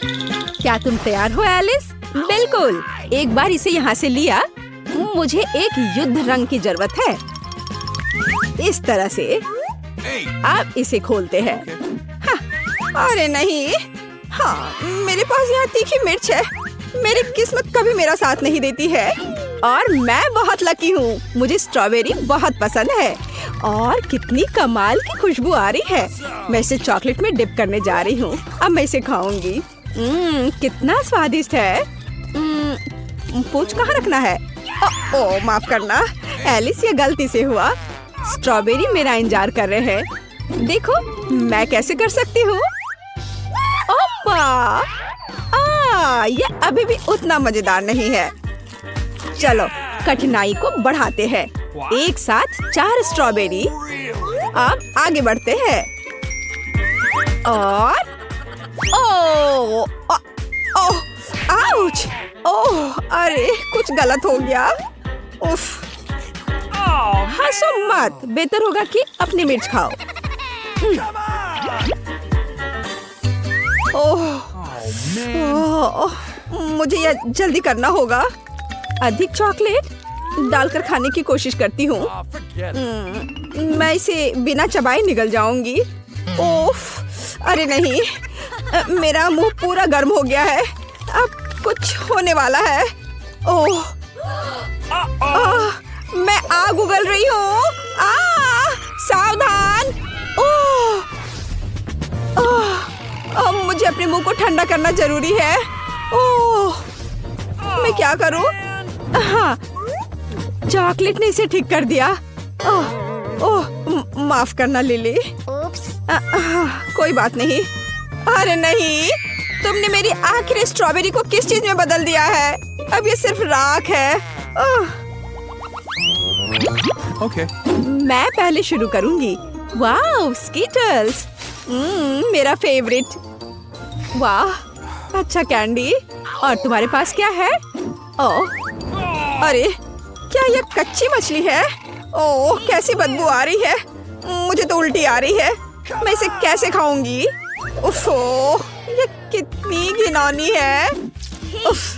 क्या तुम तैयार हो एलिस? बिल्कुल। एक बार इसे यहाँ से लिया, मुझे एक युद्ध रंग की जरूरत है। इस तरह से अब इसे खोलते हैं। हाँ, अरे नहीं। हाँ, मेरे पास यहाँ तीखी मिर्च है। मेरी किस्मत कभी मेरा साथ नहीं देती है और मैं बहुत लकी हूँ। मुझे स्ट्रॉबेरी बहुत पसंद है और कितनी कमाल की खुशबू आ रही है। मैं इसे चॉकलेट में डिप करने जा रही हूँ। अब मैं इसे खाऊंगी। कितना स्वादिष्ट है। पूंछ कहाँ रखना है? ओह, माफ करना एलिस, ये गलती से हुआ। स्ट्रॉबेरी मेरा इंतजार कर रहे हैं। देखो मैं कैसे कर सकती हूँ। ओपा! ये अभी भी उतना मजेदार नहीं है। चलो कठिनाई को बढ़ाते हैं। एक साथ 4 स्ट्रॉबेरी। अब आगे बढ़ते हैं और ओह, आउच! ओह, अरे कुछ गलत हो गया। उफ! हंसो मत, बेहतर होगा कि अपनी मिर्च खाओ। मुझे यह जल्दी करना होगा। अधिक चॉकलेट डालकर खाने की कोशिश करती हूँ। मैं इसे बिना चबाए निगल जाऊंगी। ओफ! अरे नहीं, मेरा मुंह पूरा गर्म हो गया है। अब कुछ होने वाला है। ओह! मैं आग उगल रही हूँ। सावधान! मुझे अपने मुंह को ठंडा करना जरूरी है। ओह! मैं क्या करूँ? हाँ, चॉकलेट ने इसे ठीक कर दिया। ओह, माफ करना लिली। कोई बात नहीं। अरे नहीं, तुमने मेरी आखिरी स्ट्रॉबेरी को किस चीज में बदल दिया है? अब ये सिर्फ राख है। Okay. मैं पहले शुरू करूंगी। वाह, स्कीटल्स, मेरा फेवरेट। वाह, अच्छा कैंडी। और तुम्हारे पास क्या है? ओह, अरे क्या यह कच्ची मछली है? ओह, कैसी बदबू आ रही है। मुझे तो उल्टी आ रही है। मैं इसे कैसे खाऊंगी? उफ, ये कितनी घिनौनी है। उफ,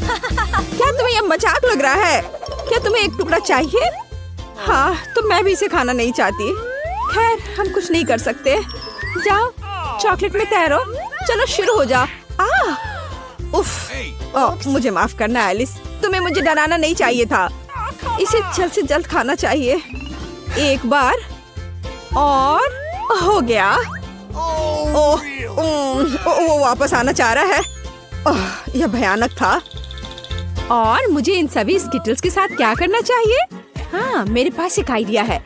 क्या तुम्हें यह मजाक लग रहा है? क्या तुम्हें एक टुकड़ा चाहिए? हाँ, तो मैं भी इसे खाना नहीं चाहती। खैर, हम कुछ नहीं कर सकते। जाओ, चॉकलेट में तैरो। चलो शुरू हो जाओ। उफ! मुझे माफ करना एलिस, तुम्हें मुझे डराना नहीं चाहिए था। इसे जल्द से जल्द खाना चाहिए। एक बार और हो गया। ओह, वो वापस आना चाह रहा है। यह भयानक था। और मुझे इन सभी स्किटल्स के साथ क्या करना चाहिए? हाँ, मेरे पास एक आइडिया है।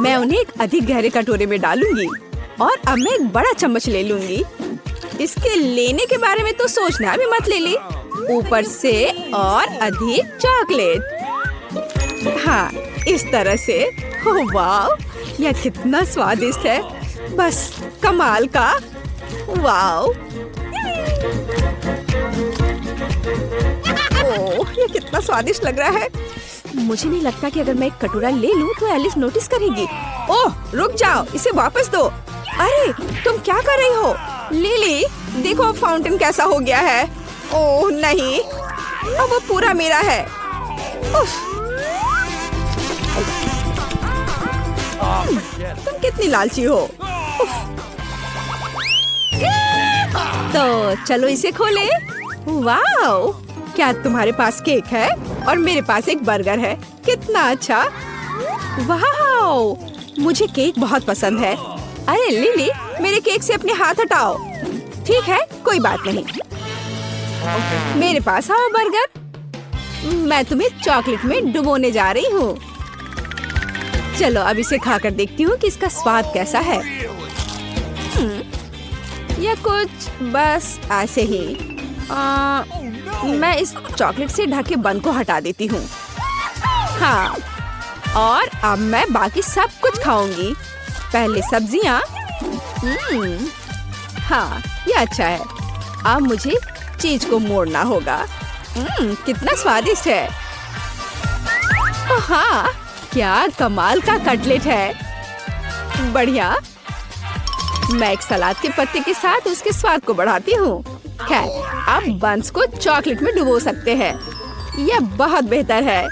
मैं उन्हें एक अधिक गहरे कटोरे में डालूंगी और अब मैं एक बड़ा चम्मच ले लूंगी। इसके लेने के बारे में तो सोचना भी मत लिली। ऊपर से और अधिक चॉकलेट। हाँ, इस तरह से। ओह वाह, यह कितना स्वादिष्ट है। बस कमाल का। वाह, ओह, ये कितना स्वादिष्ट लग रहा है। मुझे नहीं लगता कि अगर मैं एक कटोरा ले लूं तो एलिस नोटिस करेगी। ओह, रुक जाओ, इसे वापस दो। अरे, तुम क्या कर रही हो? लिली, देखो फाउंटेन कैसा हो गया है। ओह नहीं, अब वो पूरा मेरा है। उफ। तुम कितनी लालची हो। उफ। तो चलो इसे खोले। वाओ, क्या तुम्हारे पास केक है? और मेरे पास एक बर्गर है। कितना अच्छा। वाओ, मुझे केक बहुत पसंद है। अरे लिली, मेरे केक से अपने हाथ हटाओ। ठीक है, कोई बात नहीं। मेरे पास आओ बर्गर। मैं तुम्हें चॉकलेट में डुबोने जा रही हूँ। चलो अब इसे खाकर देखती हूँ कि इसका स्वाद कैसा है। या कुछ बस ऐसे ही। मैं इस चॉकलेट से ढके बन को हटा देती हूँ। हाँ, और अब मैं बाकी सब कुछ खाऊंगी। पहले सब्जियाँ। हाँ, ये अच्छा है। अब मुझे चीज को मोड़ना होगा। कितना स्वादिष्ट है। हाँ, क्या कमाल का कटलेट है। बढ़िया। मैं एक सलाद के पत्ते के साथ उसके स्वाद को बढ़ाती हूँ। खैर, आप बंस को चॉकलेट में डुबो सकते हैं। यह बहुत बेहतर है।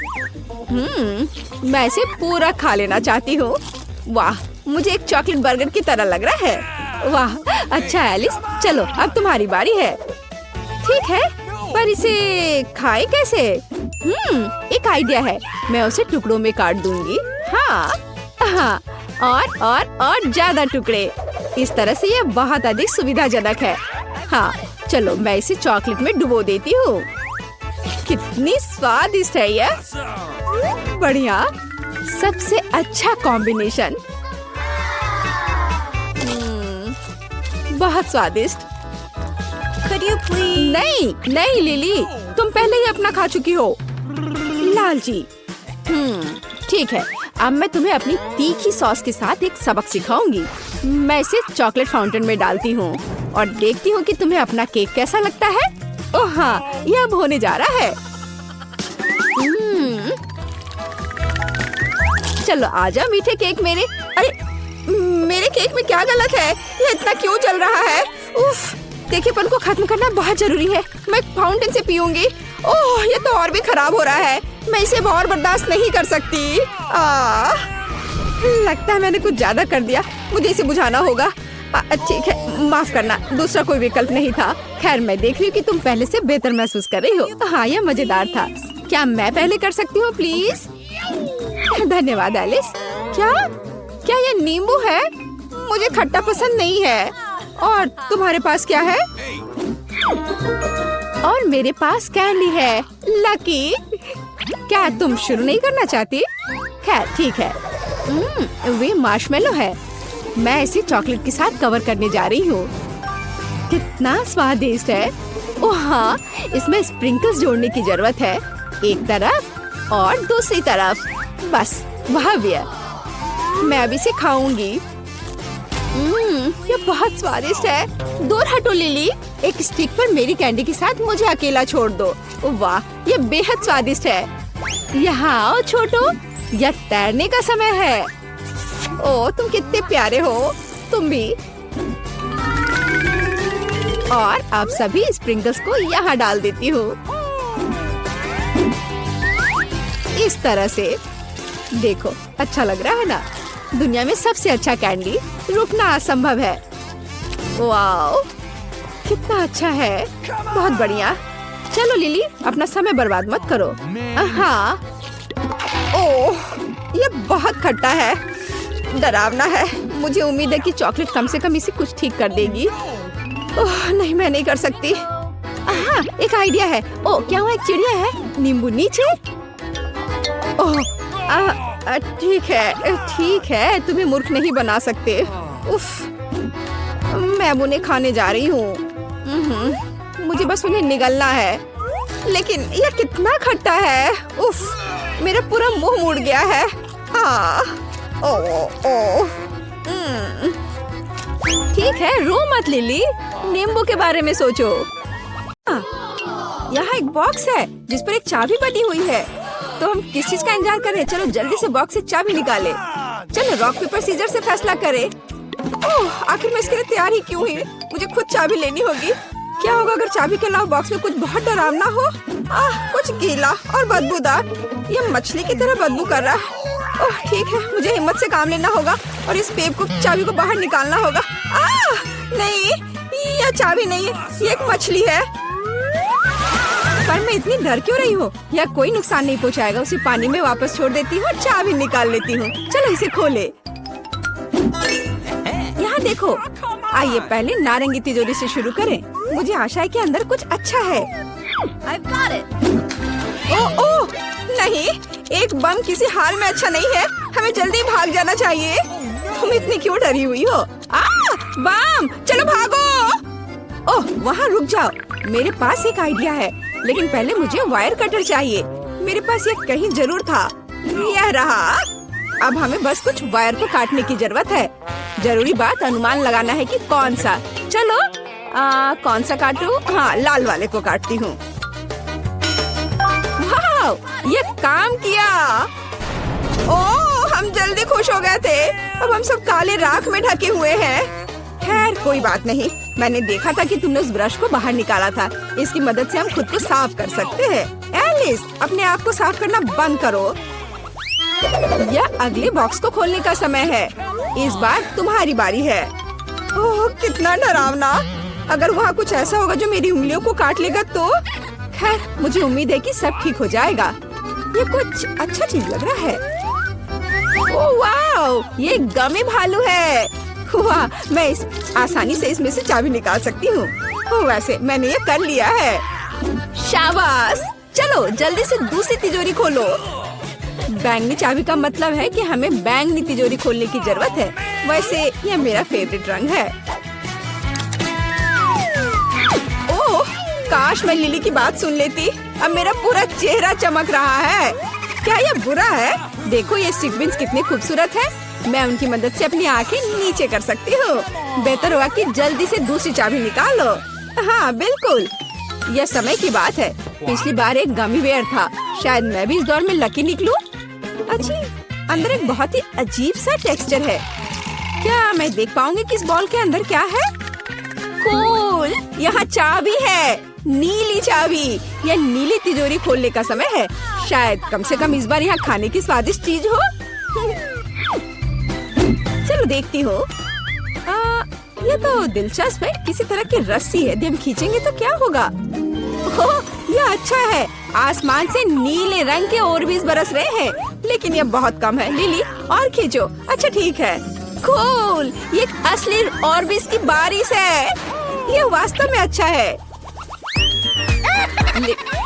मैं इसे पूरा खा लेना चाहती हूँ। वाह, मुझे एक चॉकलेट बर्गर की तरह लग रहा है। वाह, अच्छा एलिस, चलो अब तुम्हारी बारी है। ठीक है, पर इसे खाए कैसे? एक आइडिया है, मैं उसे टुकड़ों में काट दूंगी। हाँ, और ज्यादा टुकड़े। इस तरह से यह बहुत अधिक सुविधाजनक है। हाँ, चलो मैं इसे चॉकलेट में डुबो देती हूँ। कितनी स्वादिष्ट है यह। बढ़िया, सबसे अच्छा कॉम्बिनेशन। बहुत स्वादिष्ट। नहीं लिली, तुम पहले ही अपना खा चुकी हो। लालची। ठीक है, अब मैं तुम्हें अपनी तीखी सॉस के साथ एक सबक सिखाऊंगी। मैं इसे चॉकलेट फाउंटेन में डालती हूँ और देखती हूँ कि तुम्हें अपना केक कैसा लगता है। ओह हाँ, यह अब होने जा रहा है। चलो आजा मीठे केक मेरे। अरे, मेरे केक में क्या गलत है? ये इतना क्यों चल रहा है? उफ, तीखेपन को खत्म करना बहुत जरूरी है। मैं फाउंटेन से पीऊंगी। ओह, ये तो और भी खराब हो रहा है। मैं इसे और बर्दाश्त नहीं कर सकती। लगता है मैंने कुछ ज्यादा कर दिया। मुझे इसे बुझाना होगा। ठीक है, माफ करना, दूसरा कोई विकल्प नहीं था। खैर, मैं देख रही हूँ कि तुम पहले से बेहतर महसूस कर रही हो। हाँ, यह मजेदार था। क्या मैं पहले कर सकती हूँ प्लीज? धन्यवाद एलिस। क्या ये नींबू है? मुझे खट्टा पसंद नहीं है। और तुम्हारे पास क्या है? और मेरे पास कैंडी है। लकी, क्या तुम शुरू नहीं करना चाहती? खैर ठीक है। वे मार्शमेलो है। मैं इसे चॉकलेट के साथ कवर करने जा रही हूँ। कितना स्वादिष्ट है। ओह हाँ, इसमें स्प्रिंकल्स जोड़ने की जरूरत है। एक तरफ और दूसरी तरफ। बस भव्य। मैं अब इसे खाऊंगी। ये बहुत स्वादिष्ट है। दूर हटो लिली। एक स्टिक पर मेरी कैंडी के साथ मुझे अकेला छोड़ दो। वाह, ये बेहद स्वादिष्ट है। यहाँ आओ छोटू, यह तैरने का समय है। ओह, तुम कितने प्यारे हो। तुम भी। और अब सभी स्प्रिंकल्स को यहाँ डाल देती हूँ। इस तरह से। देखो, अच्छा लग रहा है ना? दुनिया में सबसे अच्छा कैंडी। रुकना असंभव है। वाओ, कितना अच्छा है। बहुत बढ़िया। चलो लिली, अपना समय बर्बाद मत करो। हाँ। ओह, ये बहुत खट्टा है। डरावना है। मुझे उम्मीद है कि चॉकलेट कम से कम इसे कुछ ठीक कर देगी। ओह नहीं, मैं नहीं कर सकती। हाँ, एक आइडिया है। ओह, क्या वहाँ एक चिड़िया है? नींबू नीचे। ओह, ठीक है, तुम्हें मूर्ख नहीं बना सकते। उफ, मैं अब उन्हें खाने जा रही हूँ। मुझे बस उन्हें निगलना है। लेकिन यह कितना खट्टा है। उफ, मेरा पूरा मुंह मुड़ गया है। ठीक है, रो मत लिली। नींबू के बारे में सोचो। यहाँ एक बॉक्स है जिस पर एक चाबी बनी हुई है। तो हम किस चीज का इंतजार कर रहे हैं? चलो जल्दी से बॉक्स से चाबी निकाले। चलो रॉक पेपर सीजर से फैसला करें। ओह, आखिर मैं इसके लिए तैयार ही क्यों हुई? मुझे खुद चाबी लेनी होगी। क्या होगा अगर चाबी के अलावा बॉक्स में कुछ बहुत डरावना हो? कुछ गीला और बदबूदार। ये मछली की तरह बदबू कर रहा है। ओह ठीक है, मुझे हिम्मत से काम लेना होगा और इस पेप को चाबी को बाहर निकालना होगा। नहीं, यह चाबी नहीं है, ये एक मछली है। पर मैं इतनी डर क्यों रही हूँ? यह कोई नुकसान नहीं पहुँचाएगा। उसे पानी में वापस छोड़ देती हूँ और चाबी निकाल लेती हूँ। चलो इसे खोले। यहाँ देखो। आइए पहले नारंगी तिजोरी से शुरू करें। मुझे आशा है कि अंदर कुछ अच्छा है। I've got it. ओह नहीं, एक बम किसी हाल में अच्छा नहीं है। हमें जल्दी भाग जाना चाहिए। तुम इतनी क्यों डरी हुई हो? बम, चलो भागो। ओह वहाँ रुक जाओ, मेरे पास एक आइडिया है, लेकिन पहले मुझे वायर कटर चाहिए। मेरे पास ये कहीं जरूर था। यह रहा। अब हमें बस कुछ वायर को काटने की जरूरत है। जरूरी बात अनुमान लगाना है कि कौन सा। चलो कौन सा काटूं? हाँ, लाल वाले को काटती हूँ। वाह, ये काम किया। ओह, हम जल्दी खुश हो गए थे। अब हम सब काले राख में ढके हुए हैं। खैर कोई बात नहीं, मैंने देखा था कि तुमने उस ब्रश को बाहर निकाला था। इसकी मदद से हम खुद को साफ कर सकते हैं। एलिस, अपने आप को साफ करना बंद करो। यह अगले बॉक्स को खोलने का समय है। इस बार तुम्हारी बारी है। ओह, कितना डरावना। अगर वहाँ कुछ ऐसा होगा जो मेरी उंगलियों को काट लेगा तो? खैर, मुझे उम्मीद है कि सब ठीक हो जाएगा। ये कुछ अच्छा चीज लग रहा है। ओह वाह, ये गमी भालू है। वाह, मैं आसानी से इसमें से चाबी निकाल सकती हूँ। वैसे मैंने ये कर लिया है। शाबाश। चलो जल्दी से दूसरी तिजोरी खोलो। बैंगनी चाबी का मतलब है कि हमें बैंगनी तिजोरी खोलने की जरूरत है। वैसे यह मेरा फेवरेट रंग है। ओह, काश मैं लिली की बात सुन लेती। अब मेरा पूरा चेहरा चमक रहा है। क्या यह बुरा है? देखो ये सीक्वेंस कितने खूबसूरत है। मैं उनकी मदद से अपनी आंखें नीचे कर सकती हूँ। बेहतर होगा कि जल्दी से दूसरी चाबी निकालो। हाँ बिल्कुल, यह समय की बात है। पिछली बार एक गमी बेयर था। शायद मैं भी इस दौर में लकी निकलूं। अच्छी, अंदर एक बहुत ही अजीब सा टेक्सचर है। क्या मैं देख पाऊंगी कि इस बॉल के अंदर क्या है? कूल, यहाँ चाबी है। नीली चाबी। यह नीली तिजोरी खोलने का समय है। शायद कम से कम इस बार यहाँ खाने की स्वादिष्ट चीज हो। चलो देखती हूँ। ये तो दिलचस्प है। किसी तरह की रस्सी है। यदि हम खींचेंगे तो क्या होगा? ओह, यह अच्छा है। आसमान से नीले रंग के ऑर्बिस बरस रहे हैं, लेकिन यह बहुत कम है। लिली, और खींचो। अच्छा ठीक है। कूल, ये एक असली ऑर्बिस की बारिश है। यह वास्तव में अच्छा है।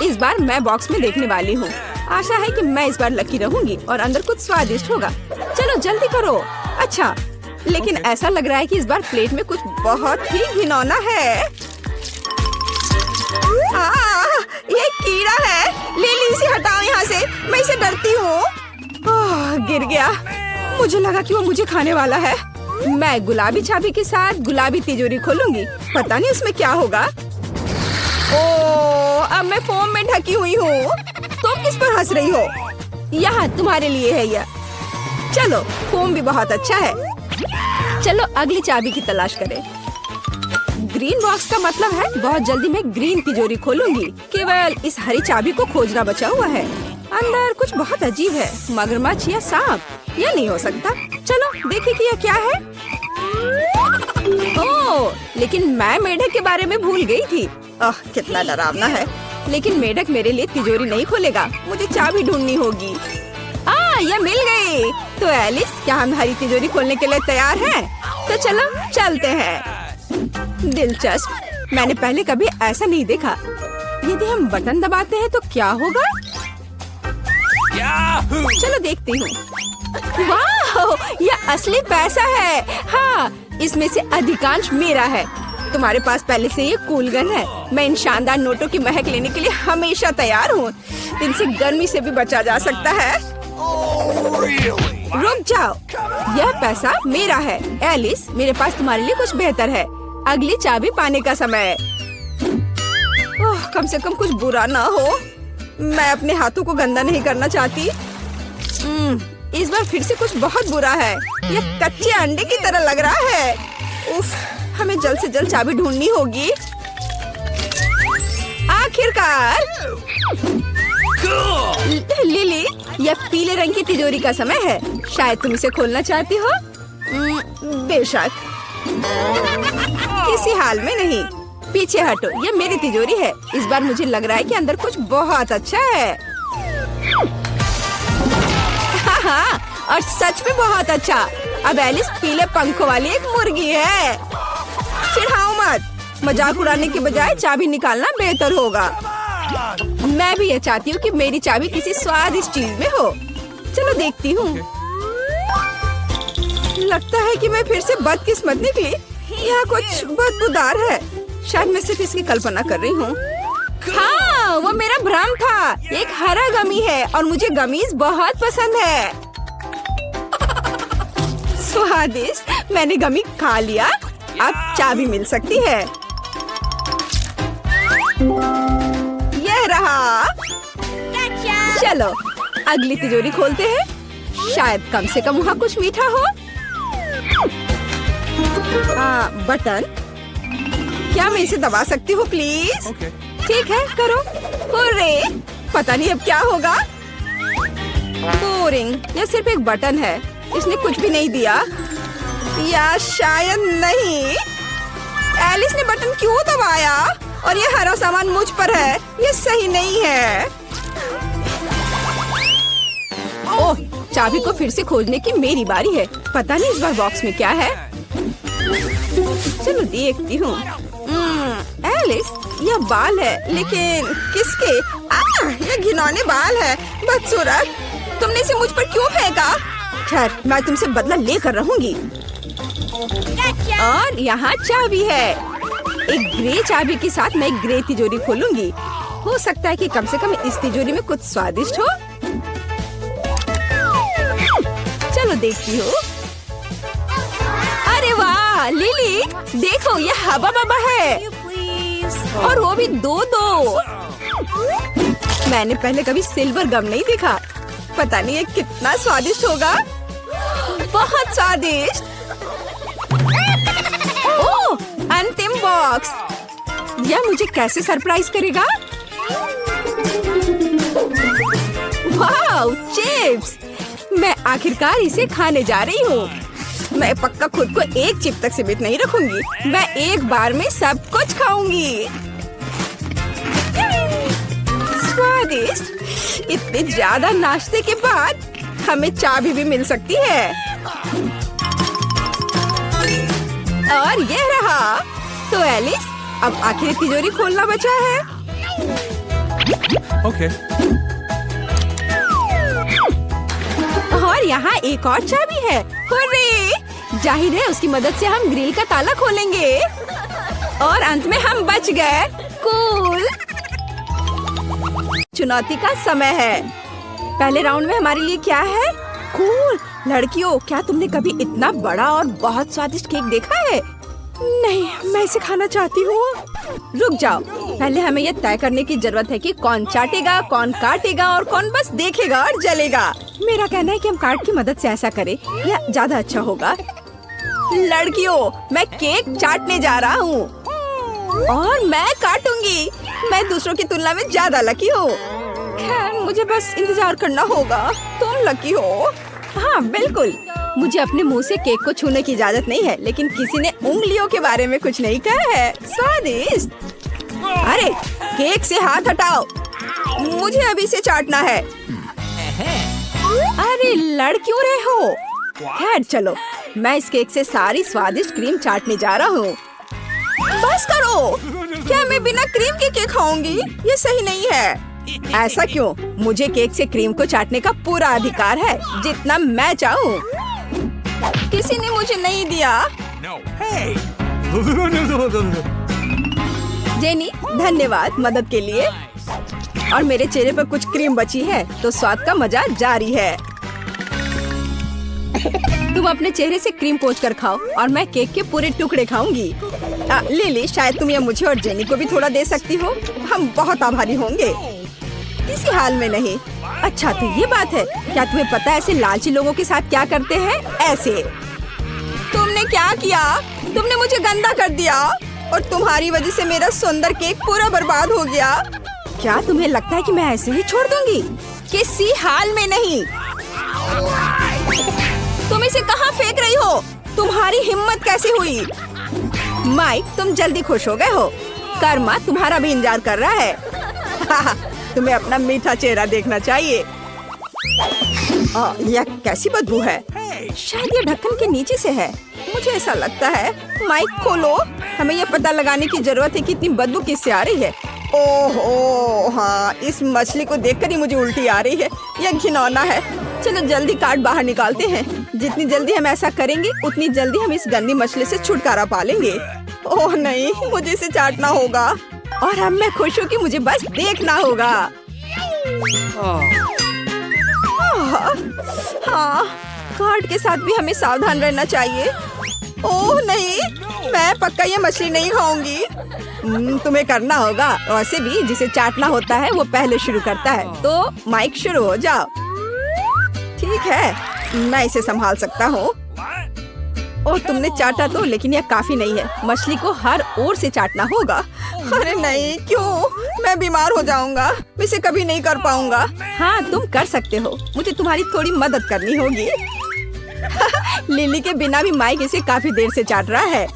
इस बार मैं बॉक्स में देखने वाली हूँ। आशा है कि मैं इस बार लकी रहूंगी और अंदर कुछ स्वादिष्ट होगा। चलो जल्दी करो। अच्छा, लेकिन ऐसा लग रहा है कि इस बार प्लेट में कुछ बहुत ही घिनौना है। ये कीड़ा है। लिली, इसे हटाओ यहाँ से। मैं इसे डरती हूँ। गिर गया। मुझे लगा कि वो मुझे खाने वाला है। मैं गुलाबी चाबी के साथ गुलाबी तिजोरी खोलूंगी। पता नहीं उसमें क्या होगा। ओह, अब मैं फोम में ढकी हुई हूँ। तुम किस पर हंस रही हो? यहाँ तुम्हारे लिए है यह। चलो, फोम भी बहुत अच्छा है। चलो अगली चाबी की तलाश करें। ग्रीन बॉक्स का मतलब है बहुत जल्दी मैं ग्रीन तिजोरी खोलूंगी। केवल इस हरी चाबी को खोजना बचा हुआ है। अंदर कुछ बहुत अजीब है। मगरमच्छ या सांप? यह नहीं हो सकता। चलो देखें कि यह क्या है। ओह, लेकिन मैं मेढक के बारे में भूल गई थी। कितना डरावना है। लेकिन मेढक मेरे लिए तिजोरी नहीं खोलेगा। मुझे चाबी ढूंढनी होगी। यह मिल गई। तो एलिस, क्या हम हरी तिजोरी खोलने के लिए तैयार हैं? तो चलो चलते हैं। दिलचस्प, मैंने पहले कभी ऐसा नहीं देखा। यदि हम बटन दबाते हैं तो क्या होगा? चलो देखती हूँ। वाह, यह असली पैसा है। हाँ, इसमें से अधिकांश मेरा है। तुम्हारे पास पहले से ये कूल गन है। मैं इन शानदार नोटों की महक लेने के लिए हमेशा तैयार हूँ। इनसे गर्मी से भी बचा जा सकता है। रुक जाओ, यह पैसा मेरा है। एलिस, मेरे पास तुम्हारे लिए कुछ बेहतर है। अगली चाबी पाने का समय। कम से कम कुछ बुरा ना हो। मैं अपने हाथों को गंदा नहीं करना चाहती। इस बार फिर से कुछ बहुत बुरा है। यह कच्चे अंडे की तरह लग रहा है। उफ, हमें जल्द से जल्द चाबी ढूंढनी होगी। आखिरकार। लिली, यह पीले रंग की तिजोरी का समय है। शायद तुम इसे खोलना चाहती हो। बेशक। किसी हाल में नहीं। पीछे हटो, यह मेरी तिजोरी है। इस बार मुझे लग रहा है कि अंदर कुछ बहुत अच्छा है। हाँ, और सच में बहुत अच्छा। अब एलिस पीले पंखों वाली एक मुर्गी है। चिढ़ाओ मत। मजाक उड़ाने के बजाय चाबी निकालना बेहतर होगा। मैं भी ये चाहती हूँ कि मेरी चाबी किसी स्वादिष्ट चीज में हो। चलो देखती हूँ। लगता है कि मैं फिर से बदकिस्मत निकली। यहाँ कुछ बदबूदार है। शायद मैं सिर्फ इसकी कल्पना कर रही हूँ। हाँ, वो मेरा भ्रम था। एक हरा गमी है और मुझे गमीज बहुत पसंद है। स्वादिष्ट। मैंने गमी खा लिया। अब चाबी मिल सकती है। यह रहा। चलो अगली तिजोरी खोलते हैं। शायद कम से कम वहाँ कुछ मीठा हो। बटन, क्या मैं इसे दबा सकती हूँ प्लीज? ठीक है, करो। हुर्रे! पता नहीं अब क्या होगा। बोरिंग, यह सिर्फ एक बटन है, इसने कुछ भी नहीं दिया। या शायद नहीं। एलिस ने बटन क्यों दबाया? और ये हरा सामान मुझ पर है, ये सही नहीं है। ओह, चाबी को फिर से खोजने की मेरी बारी है। पता नहीं इस बार बॉक्स में क्या है। चलो देखती हूँ। एलिस, यह बाल है, लेकिन किसके? ये घिनौने बाल है। बदसूरत, तुमने इसे मुझ पर क्यों फेंका? खैर, मैं तुमसे बदला लेकर रहूंगी। और यहाँ चाबी है। एक ग्रे चाबी के साथ मैं एक ग्रे तिजोरी खोलूंगी। हो सकता है कि कम से कम इस तिजोरी में कुछ स्वादिष्ट हो। चलो देखती हूँ। अरे वाह लिली, देखो ये हवा बबा है, और वो भी दो। मैंने पहले कभी सिल्वर गम नहीं देखा। पता नहीं ये कितना स्वादिष्ट होगा। बहुत स्वादिष्ट। ओह, अंतिम बॉक्स। यह मुझे कैसे सरप्राइज करेगा? वाह, चिप्स। मैं आखिरकार इसे खाने जा रही हूँ। मैं पक्का खुद को एक चिप तक सीमित नहीं रखूंगी। मैं एक बार में सब कुछ खाऊंगी। स्वादिष्ट। इतने ज्यादा नाश्ते के बाद हमें चाबी भी मिल सकती है। और ये रहा। तो एलिस, अब आखिर तिजोरी खोलना बचा है। ओके। और यहाँ एक और चाबी है। हुर्रे! जाहिर है उसकी मदद से हम ग्रिल का ताला खोलेंगे। और अंत में हम बच गए। कूल। चुनौती का समय है। पहले राउंड में हमारे लिए क्या है? कूल। लड़कियों, क्या तुमने कभी इतना बड़ा और बहुत स्वादिष्ट केक देखा है? नहीं, मैं इसे खाना चाहती हूँ। रुक जाओ, पहले हमें यह तय करने की जरूरत है कि कौन चाटेगा, कौन काटेगा और कौन बस देखेगा और जलेगा। मेरा कहना है कि हम कार्ड की मदद से ऐसा करें, यह ज्यादा अच्छा होगा। लड़कियों, मैं केक चाटने जा रहा हूँ और मैं काटूंगी। मैं दूसरों की तुलना में ज्यादा लकी हूँ। खैर, मुझे बस इंतजार करना होगा। तुम लकी हो। हाँ बिल्कुल। मुझे अपने मुंह से केक को छूने की इजाजत नहीं है, लेकिन किसी ने उंगलियों के बारे में कुछ नहीं कहा है। स्वादिष्ट। अरे, केक से हाथ हटाओ, मुझे अभी से चाटना है। अरे लड़ क्यों रहे हो? खैर चलो, मैं इस केक से सारी स्वादिष्ट क्रीम चाटने जा रहा हूँ। बस करो। क्या मैं बिना क्रीम के केक खाऊंगी? ये सही नहीं है। ऐसा क्यों? मुझे केक से क्रीम को चाटने का पूरा अधिकार है, जितना मैं चाहूँ। किसी ने मुझे नहीं दिया। जेनी, धन्यवाद मदद के लिए। और मेरे चेहरे पर कुछ क्रीम बची है, तो स्वाद का मजा जारी है। तुम अपने चेहरे से क्रीम पोंछ कर खाओ और मैं केक के पूरे टुकड़े खाऊंगी। लिली, शायद तुम यह मुझे और जेनी को भी थोड़ा दे सकती हो। हम बहुत आभारी होंगे। किसी हाल में नहीं। अच्छा, तो ये बात है। क्या तुम्हें पता है ऐसे लालची लोगों के साथ क्या करते हैं? ऐसे। तुमने क्या किया? तुमने मुझे गंदा कर दिया और तुम्हारी वजह से मेरा सुंदर केक पूरा बर्बाद हो गया। क्या तुम्हें लगता है कि मैं ऐसे ही छोड़ दूंगी? किसी हाल में नहीं। तुम इसे कहाँ फेंक रही हो? तुम्हारी हिम्मत कैसे हुई? माइक, तुम जल्दी खुश हो गए हो। कर्मा तुम्हारा भी इंतजार कर रहा है। तुम्हें अपना मीठा चेहरा देखना चाहिए। यह कैसी बदबू है? शायद ये ढक्कन के नीचे से है, मुझे ऐसा लगता है। माइक खोलो, हमें यह पता लगाने की जरूरत है कि इतनी बदबू किससे आ रही है। ओहो, हाँ, इस मछली को देखकर ही मुझे उल्टी आ रही है। यह घिनौना है। चलो जल्दी कार्ड बाहर निकालते हैं। जितनी जल्दी हम ऐसा करेंगे, उतनी जल्दी हम इस गंदी मछली से छुटकारा पा लेंगे। ओह नहीं, मुझे इसे चाटना होगा। और अब मैं खुश हूँ कि मुझे बस देखना होगा। हाँ, कार्ड के साथ भी हमें सावधान रहना चाहिए। ओह नहीं, मैं पक्का ये मछली नहीं खाऊंगी। तुम्हें करना होगा। वैसे भी जिसे चाटना होता है वो पहले शुरू करता है। तो माइक, शुरू हो जाओ। ठीक है, मैं इसे संभाल सकता हूँ। ओह, तुमने चाटा तो, लेकिन यह काफी नहीं है। मछली को हर ओर से चाटना होगा। अरे नहीं, क्यों? मैं बीमार हो जाऊंगा। मैं इसे कभी नहीं कर पाऊंगा। हाँ, तुम कर सकते हो। मुझे तुम्हारी थोड़ी मदद करनी होगी। लिली के बिना भी माइक इसे काफी देर से चाट रहा है।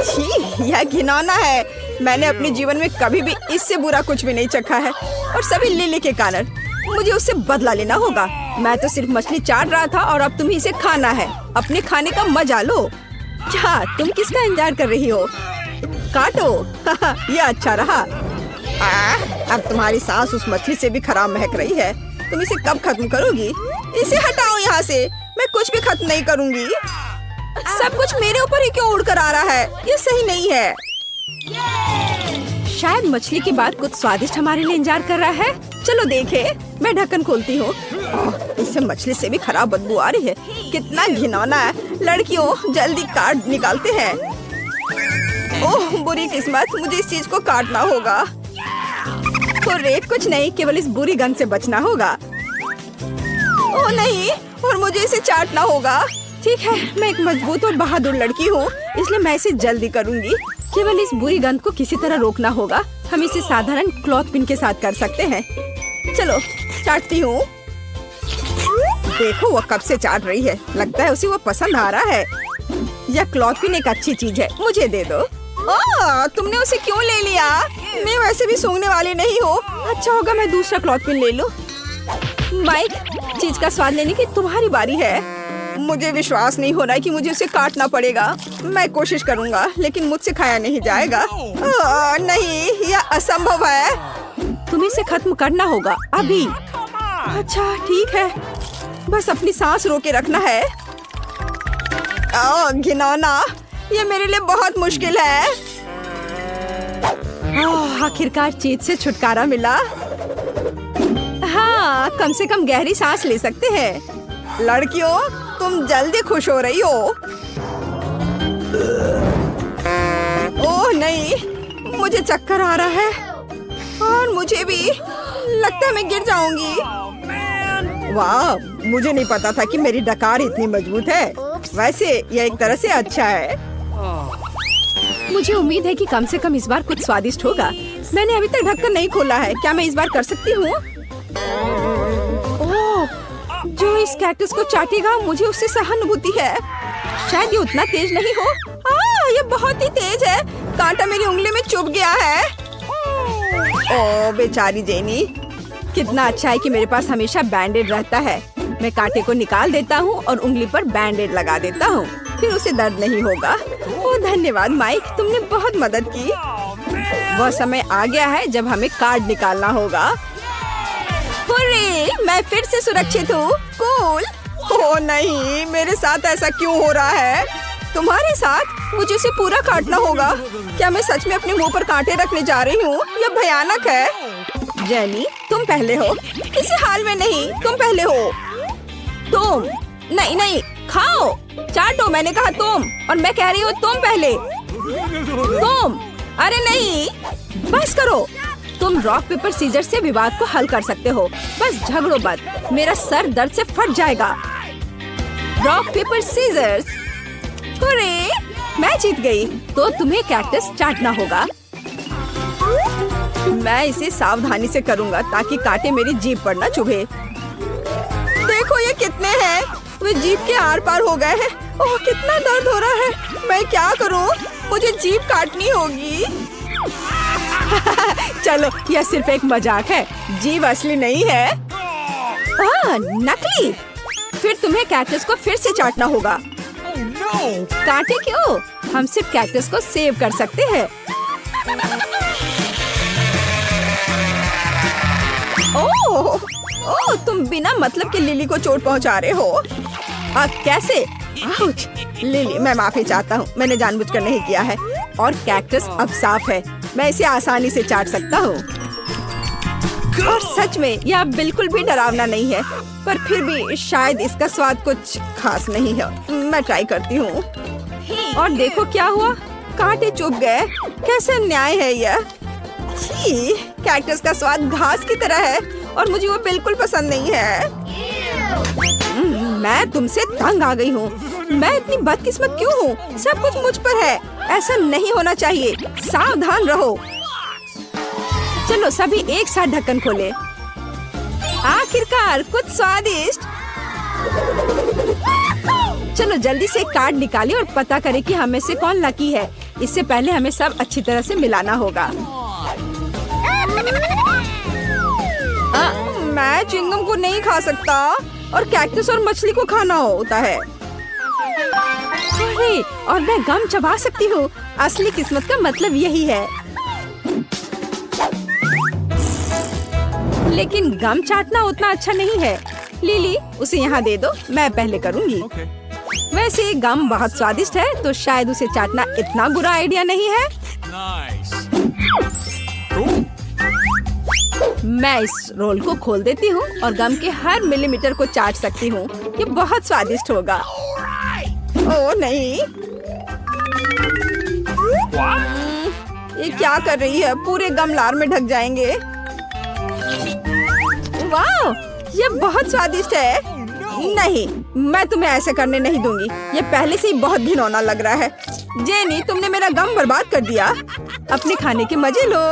छी, यह घिनौना है। मैंने अपने जीवन में कभी भी इससे बुरा कुछ भी नहीं चखा है, और सभी लिली के कारण। मुझे उससे बदला लेना होगा। मैं तो सिर्फ मछली चाट रहा था और अब तुम्हें इसे खाना है। अपने खाने का मजा लो। क्या तुम किसका इंतजार कर रही हो? काटो। यह अच्छा रहा। अब तुम्हारी सांस उस मछली से भी खराब महक रही है। तुम इसे कब खत्म करोगी? इसे हटाओ यहाँ से। मैं कुछ भी खत्म नहीं करूँगी। सब कुछ मेरे ऊपर ही क्यों उड़कर आ रहा है? ये सही नहीं है। शायद मछली के बाद कुछ स्वादिष्ट हमारे लिए इंतजार कर रहा है। चलो देखे। मैं ढक्कन खोलती हूँ। इससे मछली से भी खराब बदबू आ रही है। कितना घिनौना है। लड़कियों, जल्दी काट निकालते हैं। ओह, बुरी किस्मत, मुझे इस चीज को काटना होगा। तो रेत कुछ नहीं, केवल इस बुरी गंध से बचना होगा। ओह नहीं, और मुझे इसे चाटना होगा। ठीक है, मैं एक मजबूत और बहादुर लड़की हूँ, इसलिए मैं इसे जल्दी करूँगी। केवल इस बुरी गंध को किसी तरह रोकना होगा। हम इसे साधारण क्लॉथ पिन के साथ कर सकते हैं। चलो, चाटती हूँ। देखो, वो कब से चाट रही है। लगता है उसे वो पसंद आ रहा है। यह क्लॉथ पिन एक अच्छी चीज है, मुझे दे दो। ओह, तुमने उसे क्यों ले लिया? मैं वैसे भी सूंघने वाली नहीं हूँ। अच्छा होगा मैं दूसरा क्लॉथ पिन ले लूँ। माइक, चीज का स्वाद लेने की तुम्हारी बारी है। मुझे विश्वास नहीं हो रहा है कि मुझे उसे काटना पड़ेगा। मैं कोशिश करूंगा, लेकिन मुझसे खाया नहीं जाएगा। नहीं, यह असंभव है। तुम्हें इसे खत्म करना होगा अभी। अच्छा ठीक है, बस अपनी सांस रोके रखना है। घिनौना, ये मेरे लिए बहुत मुश्किल है। आखिरकार चीज से छुटकारा मिला। हाँ, कम से कम गहरी सांस ले सकते हैं। लड़कियों, तुम जल्दी खुश हो रही हो। ओह नहीं, मुझे चक्कर आ रहा है और मुझे भी लगता है मैं गिर जाऊंगी। वाह, मुझे नहीं पता था कि मेरी डकार इतनी मजबूत है। वैसे यह एक तरह से अच्छा है। मुझे उम्मीद है कि कम से कम इस बार कुछ स्वादिष्ट होगा। मैंने अभी तक ढक्कन नहीं खोला है। क्या मैं इस बार कर सकती हूँ? ओह, जो इस कैक्टस को चाटेगा, मुझे उससे सहानुभूति है। शायद ये उतना तेज नहीं हो। ये बहुत ही तेज है। कांटा मेरी उंगली में चुभ गया है। ओह बेचारी जेनी। कितना अच्छा है कि मेरे पास हमेशा बैंडेड रहता है। मैं कांटे को निकाल देता हूँ और उंगली पर बैंडेड लगा देता हूँ, फिर उसे दर्द नहीं होगा। ओह धन्यवाद माइक, तुमने बहुत मदद की। वह समय आ गया है जब हमें कार्ड निकालना होगा। हुर्रे, मैं फिर से सुरक्षित हूँ। कूल। ओह नहीं, मेरे साथ ऐसा क्यों हो रहा है? तुम्हारे साथ? मुझे उसे पूरा काटना होगा। क्या मैं सच में अपने मुंह पर कांटे रखने जा रही हूँ? यह भयानक है। जेनी, तुम पहले हो। किसी हाल में नहीं, तुम पहले हो। तुम नहीं नहीं, खाओ, चाटो। मैंने कहा तुम, और मैं कह रही हूँ तुम पहले। तुम, अरे नहीं, बस करो। तुम रॉक पेपर सीजर से विवाद को हल कर सकते हो। बस झगड़ो मत, मेरा सर दर्द से फट जाएगा। Rock paper seizures. हुर्रे, मैं जीत गई। तो तुम्हें कैक्टस चाटना होगा। मैं इसे सावधानी से करूंगा ताकि कांटे मेरी जीभ पर न चुभे। देखो ये कितने हैं, वे जीभ के आर पार हो गए हैं। ओह कितना दर्द हो रहा है। मैं क्या करूं? मुझे जीभ काटनी होगी। चलो, यह सिर्फ एक मजाक है। जीभ असली नहीं है। नकली। फिर तुम्हें कैक्टस को फिर से चाटना होगा। कांटे क्यों? हम सिर्फ कैक्टस को सेव कर सकते हैं। ओह, तुम बिना मतलब के लिली को चोट पहुंचा रहे हो। कैसे? आउच। लिली, मैं माफी चाहता हूँ। मैंने जानबूझकर नहीं किया है। और कैक्टस अब साफ है। मैं इसे आसानी से चाट सकता हूँ। और सच में यह बिल्कुल भी डरावना नहीं है, पर फिर भी शायद इसका स्वाद कुछ खास नहीं है। मैं ट्राई करती हूँ। और देखो क्या हुआ, कांटे चुभ गए। कैसे अन्याय है यह। छी, कैक्टस का स्वाद घास की तरह है और मुझे वो बिल्कुल पसंद नहीं है। मैं तुमसे तंग आ गई हूँ। मैं इतनी बदकिस्मत क्यों हूँ? सब कुछ मुझ पर है। ऐसा नहीं होना चाहिए। सावधान रहो। चलो सभी एक साथ ढक्कन खोले। आखिरकार कुछ स्वादिष्ट। चलो जल्दी से एक कार्ड निकालें और पता करें कि हमें से कौन लकी है। इससे पहले हमें सब अच्छी तरह से मिलाना होगा। मैं चिंगम को नहीं खा सकता और कैक्टस और मछली को खाना होता है। अरे, और मैं गम चबा सकती हूँ। असली किस्मत का मतलब यही है। लेकिन गम चाटना उतना अच्छा नहीं है। लिली, उसे यहाँ दे दो, मैं पहले करूँगी। वैसे गम बहुत स्वादिष्ट है, तो शायद उसे चाटना इतना बुरा आइडिया नहीं है। मैं इस रोल को खोल देती हूँ और गम के हर मिलीमीटर को चाट सकती हूँ। ये बहुत स्वादिष्ट होगा। ओह नहीं, ये क्या कर रही है? पूरे गम लार में ढक जाएंगे। वाह, ये बहुत स्वादिष्ट है। नहीं, मैं तुम्हें ऐसे करने नहीं दूंगी। ये पहले से ही बहुत घिनौना लग रहा है। जेनी, तुमने मेरा गम बर्बाद कर दिया। अपने खाने के मजे लो।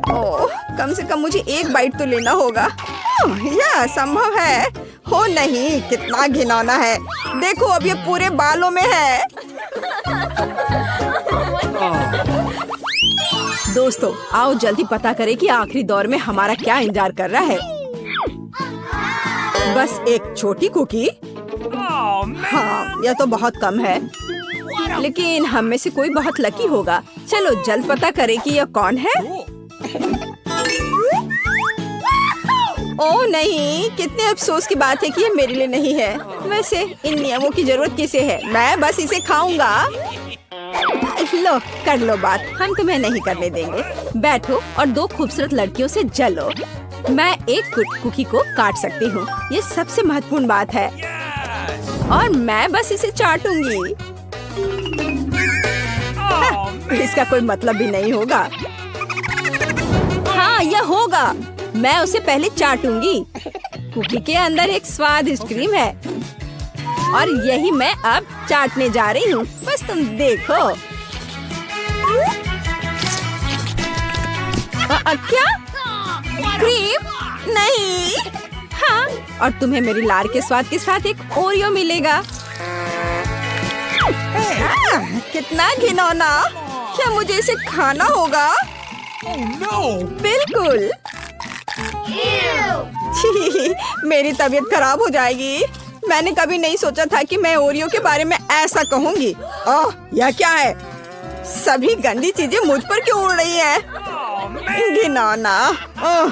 ओह, कम से कम मुझे एक बाइट तो लेना होगा। यह संभव है। हो नहीं, कितना घिनौना है। देखो, अब ये पूरे बालों में है। दोस्तों, आओ जल्दी पता करें कि आखिरी दौर में हमारा क्या इंतजार कर रहा है। बस एक छोटी कुकी। हाँ, यह तो बहुत कम है, लेकिन हम में से कोई बहुत लकी होगा। चलो जल्द पता करें कि यह कौन है। ओह नहीं, कितने अफसोस की बात है कि ये मेरे लिए नहीं है। वैसे इन नियमों की जरूरत किसे है? मैं बस इसे खाऊंगा। लो, कर लो बात, हम तुम्हें नहीं करने देंगे। बैठो और दो खूबसूरत लड़कियों से जलो। मैं एक कुकी को काट सकती हूँ, ये सबसे महत्वपूर्ण बात है। और मैं बस इसे चाटूंगी। इसका कोई मतलब भी नहीं होगा। हाँ, यह होगा। मैं उसे पहले चाटूंगी। कुकी के अंदर एक स्वादिष्ट क्रीम है और यही मैं अब चाटने जा रही हूँ। बस तुम देखो। क्या? क्रीम? नहीं। हाँ, और तुम्हें मेरी लार के स्वाद के साथ एक ओरियो मिलेगा। कितना घिनौना। क्या मुझे इसे खाना होगा? बिल्कुल। मेरी तबीयत खराब हो जाएगी। मैंने कभी नहीं सोचा था कि मैं ओरियो के बारे में ऐसा कहूँगी। ओह, यह क्या है? सभी गंदी चीजें मुझ पर क्यों उड़ रही हैं? घिनौना। ओह,